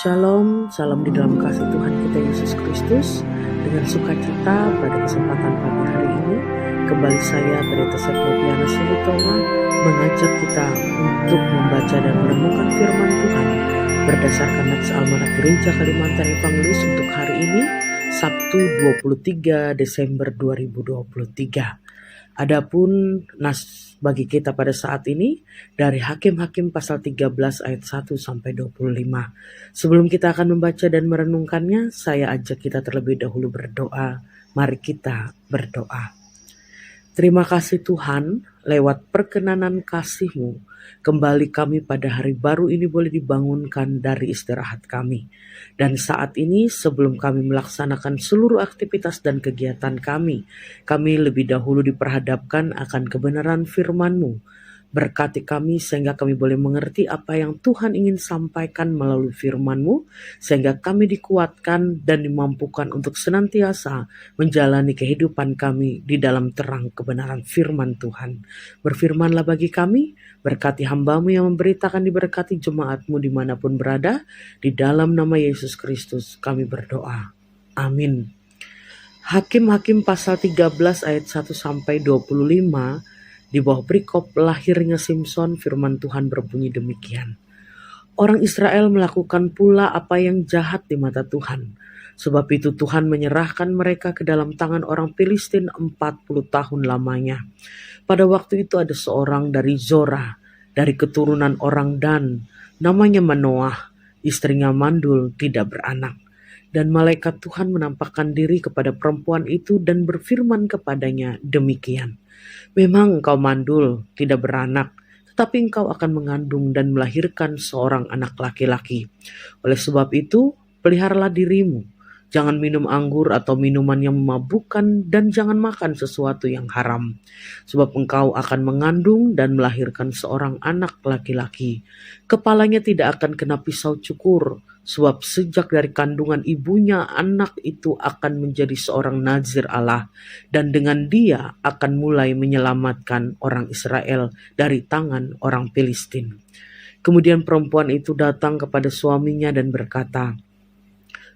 Shalom, salam di dalam kasih Tuhan kita Yesus Kristus. Dengan sukacita pada kesempatan pagi hari ini, kembali saya Pendeta Sepnopiana Sulitonga mengajak kita untuk membaca dan merenungkan firman Tuhan berdasarkan Nats Almanak Gereja Kalimantan Evangelis untuk hari ini, Sabtu 23 Desember 2023. Adapun nas bagi kita pada saat ini dari Hakim-Hakim pasal 13 ayat 1 sampai 25. Sebelum kita akan membaca dan merenungkannya, saya ajak kita terlebih dahulu berdoa. Mari kita berdoa. Terima kasih Tuhan, lewat perkenanan kasih-Mu, kembali kami pada hari baru ini boleh dibangunkan dari istirahat kami. Dan saat ini sebelum kami melaksanakan seluruh aktivitas dan kegiatan kami lebih dahulu diperhadapkan akan kebenaran firman-Mu. Berkati kami sehingga kami boleh mengerti apa yang Tuhan ingin sampaikan melalui firman-Mu, sehingga kami dikuatkan dan dimampukan untuk senantiasa menjalani kehidupan kami di dalam terang kebenaran firman Tuhan. Berfirmanlah bagi kami, berkati hamba-Mu yang memberitakan, diberkati jemaat-Mu dimanapun berada, di dalam nama Yesus Kristus kami berdoa. Amin. Hakim-Hakim pasal 13 ayat 1 sampai 25. Di bawah perikop lahirnya Simson, firman Tuhan berbunyi demikian. Orang Israel melakukan pula apa yang jahat di mata Tuhan. Sebab itu Tuhan menyerahkan mereka ke dalam tangan orang Filistin 40 tahun lamanya. Pada waktu itu ada seorang dari Zorah, dari keturunan orang Dan, namanya Manoah, istrinya mandul, tidak beranak. Dan malaikat Tuhan menampakkan diri kepada perempuan itu dan berfirman kepadanya demikian. Memang engkau mandul, tidak beranak, tetapi engkau akan mengandung dan melahirkan seorang anak laki-laki. Oleh sebab itu, peliharalah dirimu. Jangan minum anggur atau minuman yang memabukkan dan jangan makan sesuatu yang haram. Sebab engkau akan mengandung dan melahirkan seorang anak laki-laki. Kepalanya tidak akan kena pisau cukur. Sebab sejak dari kandungan ibunya anak itu akan menjadi seorang nazir Allah. Dan dengan dia akan mulai menyelamatkan orang Israel dari tangan orang Filistin. Kemudian perempuan itu datang kepada suaminya dan berkata,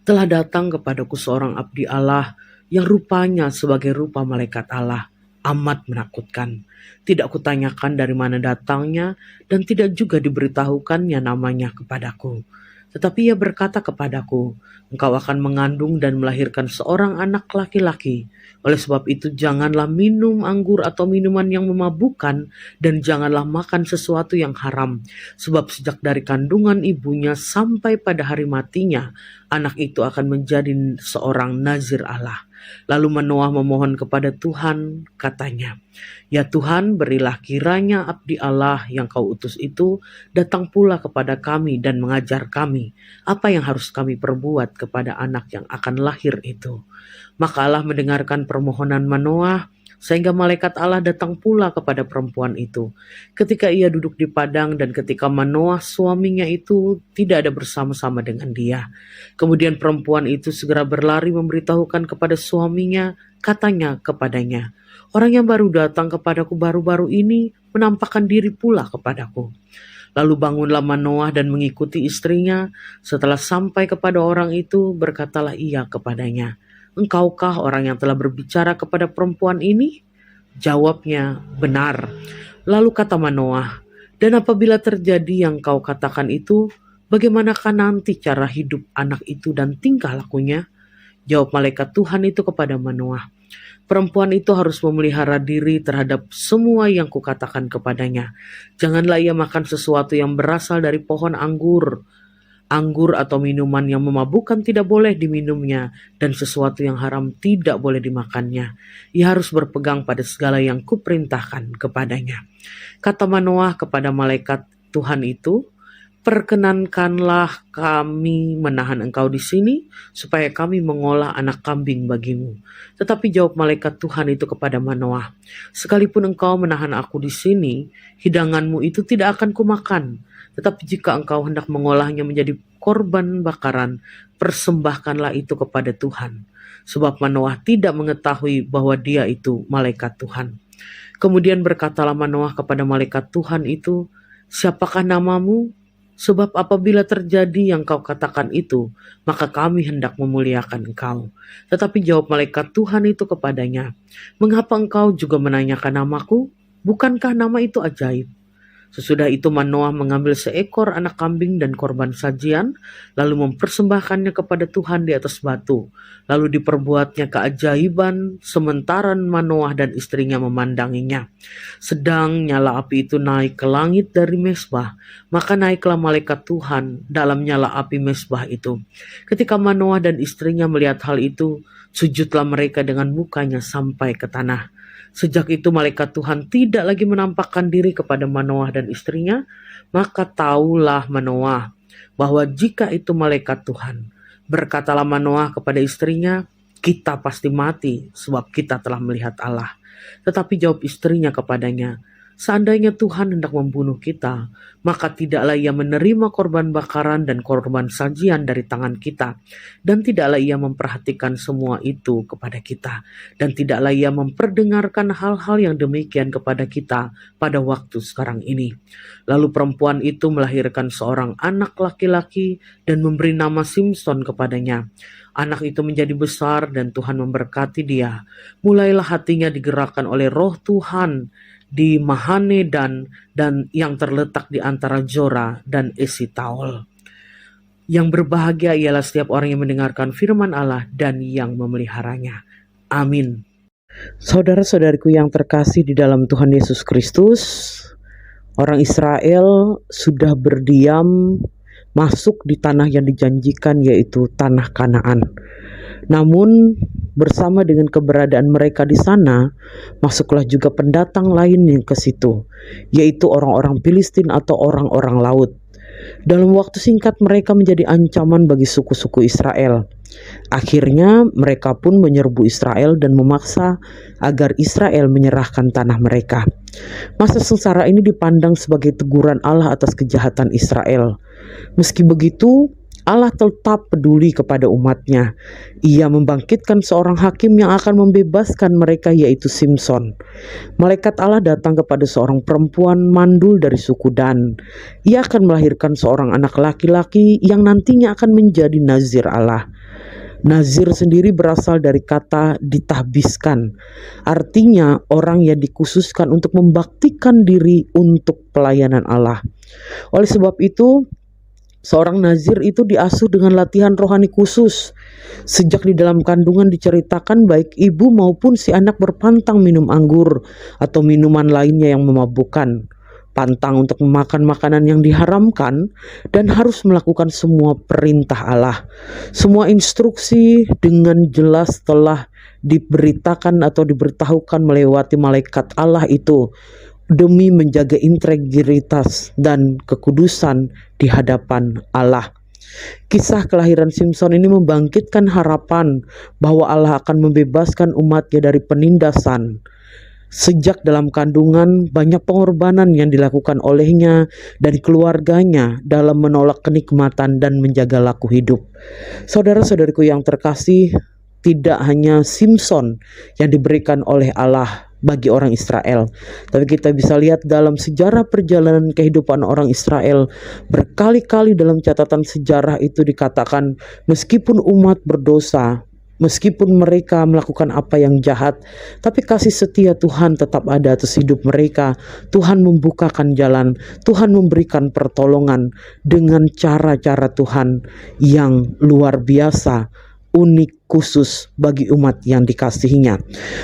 telah datang kepadaku seorang abdi Allah yang rupanya sebagai rupa malaikat Allah, amat menakutkan. Tidak kutanyakan dari mana datangnya dan tidak juga diberitahukannya namanya kepadaku. Tetapi ia berkata kepadaku, engkau akan mengandung dan melahirkan seorang anak laki-laki. Oleh sebab itu janganlah minum anggur atau minuman yang memabukkan dan janganlah makan sesuatu yang haram. Sebab sejak dari kandungan ibunya sampai pada hari matinya, anak itu akan menjadi seorang nazir Allah. Lalu Manoah memohon kepada Tuhan, katanya, ya Tuhan, berilah kiranya abdi Allah yang kau utus itu datang pula kepada kami dan mengajar kami apa yang harus kami perbuat kepada anak yang akan lahir itu. Maka Allah mendengarkan permohonan Manoah, sehingga malaikat Allah datang pula kepada perempuan itu. Ketika ia duduk di padang dan ketika Manoah suaminya itu tidak ada bersama-sama dengan dia. Kemudian perempuan itu segera berlari memberitahukan kepada suaminya, katanya kepadanya, orang yang baru datang kepadaku baru-baru ini menampakkan diri pula kepadaku. Lalu bangunlah Manoah dan mengikuti istrinya. Setelah sampai kepada orang itu, berkatalah ia kepadanya, engkaukah orang yang telah berbicara kepada perempuan ini? Jawabnya, benar. Lalu kata Manoah, dan apabila terjadi yang kau katakan itu, bagaimanakah nanti cara hidup anak itu dan tingkah lakunya? Jawab malaikat Tuhan itu kepada Manoah, perempuan itu harus memelihara diri terhadap semua yang kukatakan kepadanya. Janganlah ia makan sesuatu yang berasal dari pohon anggur. Anggur atau minuman yang memabukkan tidak boleh diminumnya, dan sesuatu yang haram tidak boleh dimakannya. Ia harus berpegang pada segala yang kuperintahkan kepadanya. Kata Manoah kepada malaikat Tuhan itu, perkenankanlah kami menahan engkau di sini, supaya kami mengolah anak kambing bagimu. Tetapi jawab malaikat Tuhan itu kepada Manoah, sekalipun engkau menahan aku di sini, hidanganmu itu tidak akan kumakan. Tetapi jika engkau hendak mengolahnya menjadi korban bakaran, persembahkanlah itu kepada Tuhan. Sebab Manoah tidak mengetahui bahwa dia itu malaikat Tuhan. Kemudian berkatalah Manoah kepada malaikat Tuhan itu, siapakah namamu? Sebab apabila terjadi yang kau katakan itu, maka kami hendak memuliakan engkau. Tetapi jawab malaikat Tuhan itu kepadanya, mengapa engkau juga menanyakan namaku? Bukankah nama itu ajaib? Sesudah itu Manoah mengambil seekor anak kambing dan korban sajian, lalu mempersembahkannya kepada Tuhan di atas batu. Lalu diperbuatnya keajaiban, sementara Manoah dan istrinya memandanginya. Sedang nyala api itu naik ke langit dari mezbah, maka naiklah malaikat Tuhan dalam nyala api mezbah itu. Ketika Manoah dan istrinya melihat hal itu, sujudlah mereka dengan mukanya sampai ke tanah. Sejak itu malaikat Tuhan tidak lagi menampakkan diri kepada Manoah dan istrinya, maka taulah Manoah bahwa jika itu malaikat Tuhan. Berkatalah Manoah kepada istrinya, kita pasti mati sebab kita telah melihat Allah. Tetapi jawab istrinya kepadanya, seandainya Tuhan hendak membunuh kita, maka tidaklah ia menerima korban bakaran dan korban sajian dari tangan kita, dan tidaklah ia memperhatikan semua itu kepada kita, dan tidaklah ia memperdengarkan hal-hal yang demikian kepada kita pada waktu sekarang ini. Lalu perempuan itu melahirkan seorang anak laki-laki dan memberi nama Simson kepadanya. Anak itu menjadi besar dan Tuhan memberkati dia. Mulailah hatinya digerakkan oleh roh Tuhan di Mahane dan yang terletak di antara Zora dan Esitaol. Yang berbahagia ialah setiap orang yang mendengarkan firman Allah dan yang memeliharanya. Amin. Saudara-saudariku yang terkasih di dalam Tuhan Yesus Kristus, orang Israel sudah berdiam masuk di tanah yang dijanjikan, yaitu tanah Kanaan. Namun bersama dengan keberadaan mereka di sana, masuklah juga pendatang lain yang ke situ, yaitu orang-orang Filistin atau orang-orang laut. Dalam waktu singkat mereka menjadi ancaman bagi suku-suku Israel. Akhirnya mereka pun menyerbu Israel dan memaksa agar Israel menyerahkan tanah mereka. Masa sengsara ini dipandang sebagai teguran Allah atas kejahatan Israel. Meski begitu, Allah tetap peduli kepada umatnya. Ia membangkitkan seorang hakim yang akan membebaskan mereka, yaitu Simson. Malaikat Allah datang kepada seorang perempuan mandul dari suku Dan. Ia akan melahirkan seorang anak laki-laki yang nantinya akan menjadi nazir Allah. Nazir sendiri berasal dari kata ditahbiskan. Artinya orang yang dikhususkan untuk membaktikan diri untuk pelayanan Allah. Oleh sebab itu, seorang nazir itu diasuh dengan latihan rohani khusus. Sejak di dalam kandungan diceritakan baik ibu maupun si anak berpantang minum anggur atau minuman lainnya yang memabukkan. Pantang untuk memakan makanan yang diharamkan dan harus melakukan semua perintah Allah. Semua instruksi dengan jelas telah diberitakan atau diberitahukan melewati malaikat Allah itu demi menjaga integritas dan kekudusan di hadapan Allah. Kisah kelahiran Simson ini membangkitkan harapan bahwa Allah akan membebaskan umatnya dari penindasan. Sejak dalam kandungan, banyak pengorbanan yang dilakukan olehnya dan keluarganya dalam menolak kenikmatan dan menjaga laku hidup. Saudara-saudariku yang terkasih, tidak hanya Simson yang diberikan oleh Allah bagi orang Israel, tapi kita bisa lihat dalam sejarah perjalanan kehidupan orang Israel, berkali-kali dalam catatan sejarah itu dikatakan meskipun umat berdosa, meskipun mereka melakukan apa yang jahat, tapi kasih setia Tuhan tetap ada atas hidup mereka. Tuhan membukakan jalan, Tuhan memberikan pertolongan dengan cara-cara Tuhan yang luar biasa, unik, khusus bagi umat yang dikasihinya.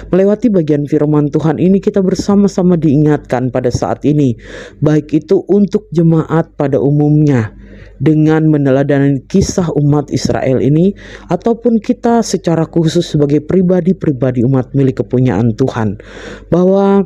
Melewati bagian firman Tuhan ini, kita bersama-sama diingatkan pada saat ini, baik itu untuk jemaat pada umumnya, dengan meneladani kisah umat Israel ini, ataupun kita secara khusus sebagai pribadi-pribadi umat milik kepunyaan Tuhan, bahwa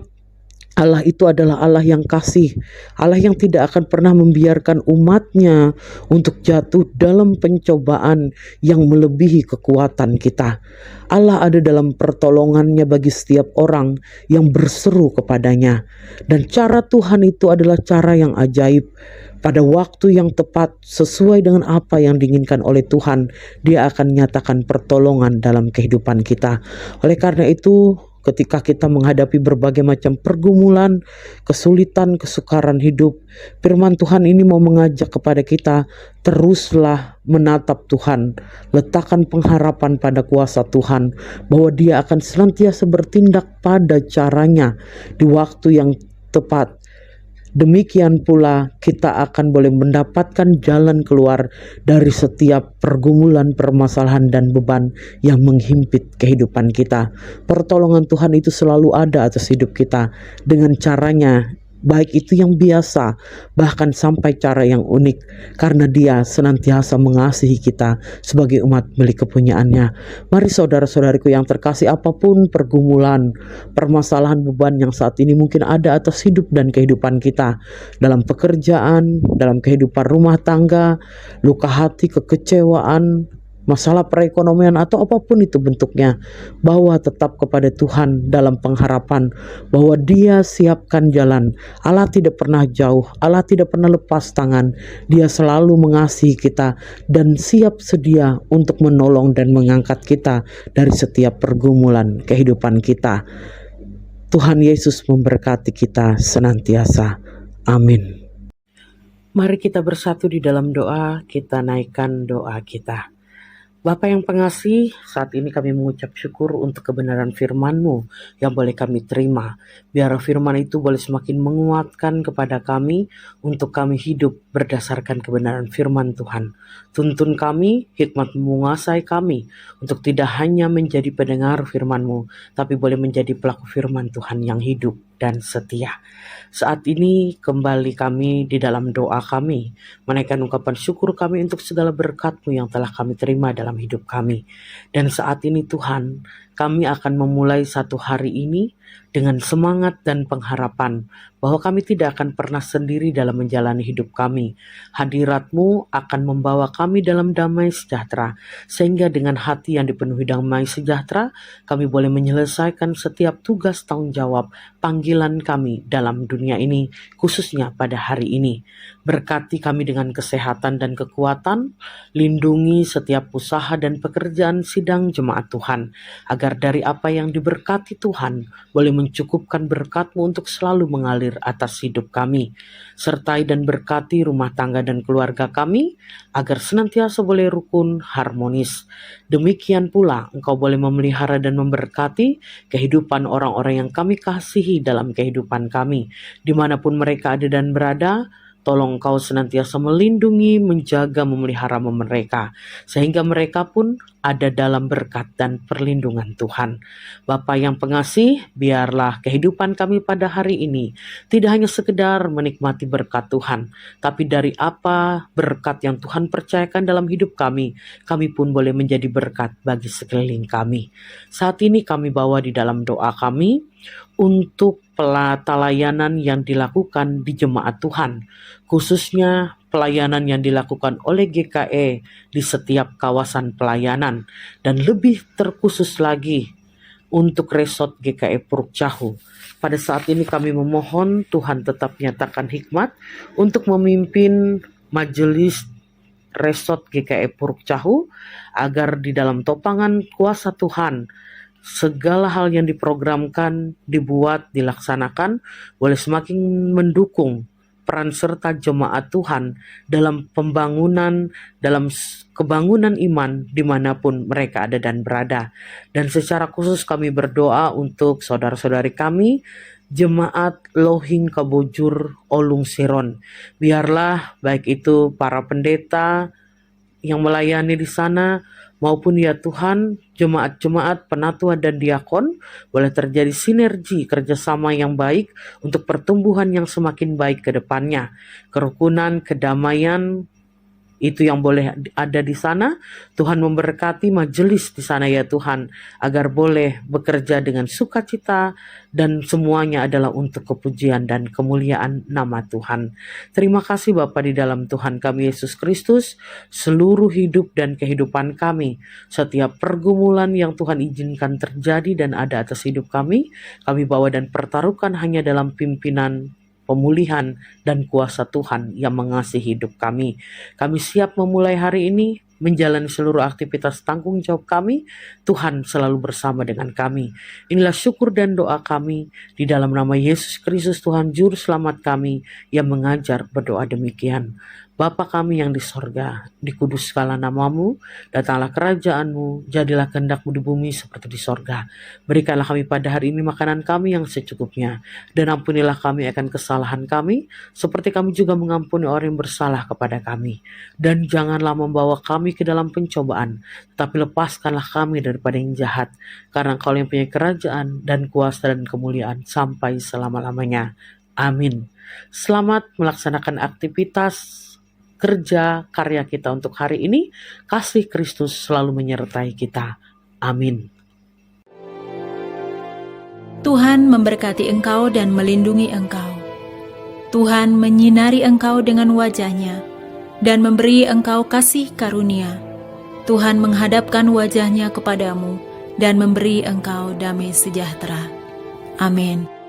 Allah itu adalah Allah yang kasih, Allah yang tidak akan pernah membiarkan umatnya untuk jatuh dalam pencobaan yang melebihi kekuatan kita. Allah ada dalam pertolongannya bagi setiap orang yang berseru kepadanya. Dan cara Tuhan itu adalah cara yang ajaib. Pada waktu yang tepat sesuai dengan apa yang diinginkan oleh Tuhan, Dia akan nyatakan pertolongan dalam kehidupan kita. Oleh karena itu, ketika kita menghadapi berbagai macam pergumulan, kesulitan, kesukaran hidup, firman Tuhan ini mau mengajak kepada kita, teruslah menatap Tuhan, letakkan pengharapan pada kuasa Tuhan, bahwa Dia akan senantiasa bertindak pada caranya di waktu yang tepat. Demikian pula kita akan boleh mendapatkan jalan keluar dari setiap pergumulan, permasalahan, dan beban yang menghimpit kehidupan kita. Pertolongan Tuhan itu selalu ada atas hidup kita dengan caranya, baik itu yang biasa, bahkan sampai cara yang unik, karena Dia senantiasa mengasihi kita sebagai umat milik kepunyaannya. Mari saudara-saudariku yang terkasih, apapun pergumulan, permasalahan, beban yang saat ini mungkin ada atas hidup dan kehidupan kita, dalam pekerjaan, dalam kehidupan rumah tangga, luka hati, kekecewaan, masalah perekonomian, atau apapun itu bentuknya, bawa tetap kepada Tuhan dalam pengharapan bahwa Dia siapkan jalan. Allah tidak pernah jauh, Allah tidak pernah lepas tangan. Dia selalu mengasihi kita dan siap sedia untuk menolong dan mengangkat kita dari setiap pergumulan kehidupan kita. Tuhan Yesus memberkati kita senantiasa. Amin. Mari kita bersatu di dalam doa, kita naikkan doa kita. Bapa yang pengasih, saat ini kami mengucap syukur untuk kebenaran firman-Mu yang boleh kami terima. Biar firman itu boleh semakin menguatkan kepada kami untuk kami hidup berdasarkan kebenaran firman Tuhan. Tuntun kami, hikmat menguasai kami untuk tidak hanya menjadi pendengar firman-Mu, tapi boleh menjadi pelaku firman Tuhan yang hidup dan setia. Saat ini kembali kami di dalam doa kami, menaikkan ungkapan syukur kami untuk segala berkat-Mu yang telah kami terima dalam hidup kami. Dan saat ini Tuhan, kami akan memulai satu hari ini dengan semangat dan pengharapan bahwa kami tidak akan pernah sendiri dalam menjalani hidup kami. Hadirat-Mu akan membawa kami dalam damai sejahtera, sehingga dengan hati yang dipenuhi damai sejahtera, kami boleh menyelesaikan setiap tugas tanggung jawab panggilan kami dalam dunia ini, khususnya pada hari ini. Berkati kami dengan kesehatan dan kekuatan, lindungi setiap usaha dan pekerjaan sidang jemaat Tuhan, agar dari apa yang diberkati Tuhan boleh mencukupkan berkat-Mu untuk selalu mengalir atas hidup kami. Sertai dan berkati rumah tangga dan keluarga kami, agar senantiasa boleh rukun, harmonis. Demikian pula Engkau boleh memelihara dan memberkati kehidupan orang-orang yang kami kasihi dalam kehidupan kami, dimanapun mereka ada dan berada. Tolong Engkau senantiasa melindungi, menjaga, memelihara mereka, sehingga mereka pun ada dalam berkat dan perlindungan Tuhan. Bapa yang pengasih, biarlah kehidupan kami pada hari ini tidak hanya sekedar menikmati berkat Tuhan, tapi dari apa berkat yang Tuhan percayakan dalam hidup kami pun boleh menjadi berkat bagi sekeliling kami. Saat ini kami bawa di dalam doa kami untuk pelayanan yang dilakukan di jemaat Tuhan, khususnya pelayanan yang dilakukan oleh GKE di setiap kawasan pelayanan, dan lebih terkhusus lagi untuk resort GKE Puruk Cahu. Pada saat ini kami memohon Tuhan tetap nyatakan hikmat untuk memimpin majelis resort GKE Puruk Cahu, agar di dalam topangan kuasa Tuhan segala hal yang diprogramkan, dibuat, dilaksanakan boleh semakin mendukung peran serta jemaat Tuhan dalam pembangunan, dalam kebangunan iman dimanapun mereka ada dan berada. Dan secara khusus kami berdoa untuk saudara-saudari kami, Jemaat Lohing Kabojur Olung Siron. Biarlah baik itu para pendeta yang melayani di sana, maupun ya Tuhan, jemaat-jemaat, penatua dan diakon, boleh terjadi sinergi kerjasama yang baik untuk pertumbuhan yang semakin baik ke depannya. Kerukunan, kedamaian, itu yang boleh ada di sana. Tuhan memberkati majelis di sana ya Tuhan, agar boleh bekerja dengan sukacita dan semuanya adalah untuk kepujian dan kemuliaan nama Tuhan. Terima kasih Bapa di dalam Tuhan kami Yesus Kristus. Seluruh hidup dan kehidupan kami, setiap pergumulan yang Tuhan izinkan terjadi dan ada atas hidup kami bawa dan pertaruhkan hanya dalam pimpinan, pemulihan, dan kuasa Tuhan yang mengasihi hidup kami. Kami siap memulai hari ini menjalani seluruh aktivitas tanggung jawab kami. Tuhan selalu bersama dengan kami. Inilah syukur dan doa kami di dalam nama Yesus Kristus Tuhan Juru Selamat kami yang mengajar berdoa demikian. Bapa kami yang di sorga, dikuduskanlah namamu, datanglah kerajaanmu, jadilah kehendak-mu di bumi seperti di sorga. Berikanlah kami pada hari ini makanan kami yang secukupnya, dan ampunilah kami akan kesalahan kami, seperti kami juga mengampuni orang yang bersalah kepada kami. Dan janganlah membawa kami ke dalam pencobaan, tapi lepaskanlah kami daripada yang jahat, karena Engkau yang punya kerajaan dan kuasa dan kemuliaan sampai selama-lamanya. Amin. Selamat melaksanakan aktivitas kerja karya kita untuk hari ini. Kasih Kristus selalu menyertai kita. Amin. Tuhan memberkati engkau dan melindungi engkau. Tuhan menyinari engkau dengan wajah-Nya dan memberi engkau kasih karunia. Tuhan menghadapkan wajah-Nya kepadamu dan memberi engkau damai sejahtera. Amin.